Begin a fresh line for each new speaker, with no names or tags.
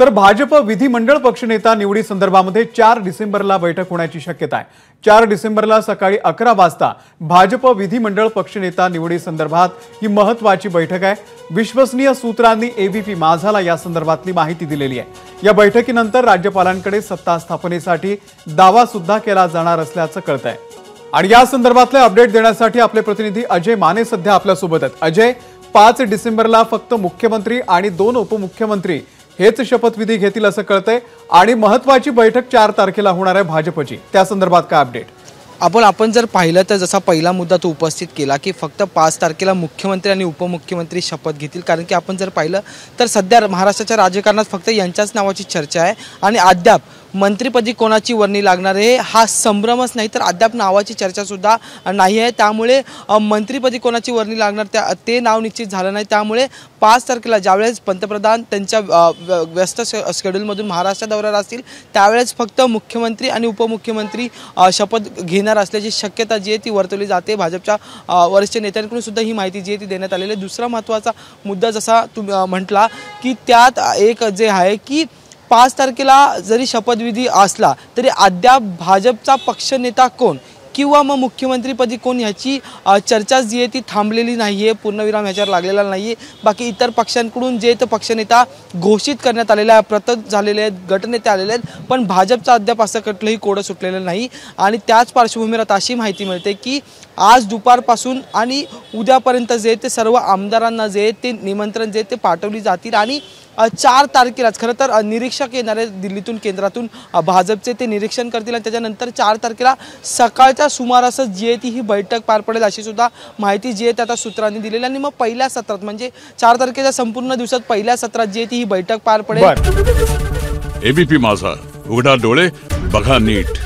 तर भाजप विधिमंडळ पक्षनेता निवडी संदर्भामध्ये 4 डिसेंबरला बैठक होण्याची शक्यता आहे। 4 डिसेंबरला सकाळी 11 वाजता भाजप विधिमंडळ पक्षनेता निवडी संदर्भात ही महत्त्वाची बैठक आहे। विश्वसनीय सूत्रांनी एबीपी माझाला या संदर्भातली माहिती दिलेली आहे। या बैठकीनंतर राज्यपालांकडे सत्ता स्थापनेसाठी दावा सुद्धा केला जाणार असल्याचं कळतंय। आणि या संदर्भातले अपडेट देण्यासाठी आपले प्रतिनिधी अजय माने सध्या आपल्या सोबत आहेत। अजय, 5 डिसेंबरला फक्त मुख्यमंत्री आणि 2 उपमुख्यमंत्री हेच शपथविधी घेतील असं कळतंय आणि महत्त्वाची बैठक 4 तारखेला होणार आहे भाजपची। त्या संदर्भात काय अपडेट?
आपण जर पाहिलं तर जसा पहिला मुद्दा तो उपस्थित केला की फक्त 5 तारखेला मुख्यमंत्री आणि उपमुख्यमंत्री शपथ घेतील, कारण की आपण जर पाहिलं तर सध्या महाराष्ट्राच्या राजकारणात फक्त यांच्याच नावाची चर्चा आहे आणि अद्याप मंत्रिपदी कोणाची वर्णी लागणार आहे हा संभ्रमच नाही तर अद्याप नावाची चर्चा सुद्धा नाही आहे। त्यामुळे मंत्रिपदी कोणाची वर्णी लागणार ते नाव निश्चित झालं नाही। त्यामुळे 5 तारखेला ज्यावेळेस पंतप्रधान त्यांच्या व्यस्त शेड्यूलमधून महाराष्ट्र दौऱ्यावर असतील त्यावेळेस फक्त मुख्यमंत्री आणि उपमुख्यमंत्री शपथ घेणार असल्याची शक्यता जी आहे ती वर्तवली जाते। भाजपच्या वरिष्ठ नेत्यांकडून सुद्धा ही माहिती जी आहे ती देण्यात आलेली आहे। दुसरा महत्त्वाचा मुद्दा जसा तुम्ही म्हटला की त्यात एक जे आहे की 5 तारखेला जरी शपथविधी असला तरी अद्याप भाजपचा पक्षनेता कोण किंवा मग मुख्यमंत्रीपदी कोण याची चर्चा जी आहे ती थांबलेली नाही आहे, पूर्णविराम याच्यावर लागलेला नाही आहे। बाकी इतर पक्षांकडून जे पक्षनेता घोषित करण्यात आलेले आहे, प्रतत झालेले आहेत, गटनेते आलेले आहेत, पण भाजपचा अद्याप असं कुठलंही कोडं सुटलेलं नाही। आणि त्याच पार्श्वभूमीवर अशी माहिती मिळते की आज दुपारपासून आणि उद्यापर्यंत जे ते सर्व आमदारांना जे ते निमंत्रण जे ते पाठवली जातील आणि 4 तारखेलाच खरं तर निरीक्षक येणार आहेत दिल्लीतून, केंद्रातून भाजपचे ते निरीक्षण करतील आणि त्याच्यानंतर 4 तारखेला सकाळच्या सुमारास जी आहे ती ही बैठक पार पडेल अशी सुद्धा माहिती जी आहे त्या सूत्रांनी दिलेली। आणि मग पहिल्या सत्रात म्हणजे 4 तारखेच्या संपूर्ण दिवसात पहिल्या सत्रात जी आहे ती ही बैठक पार पडेल।
एबीपी माझा, उघडा डोळे बघा नीट।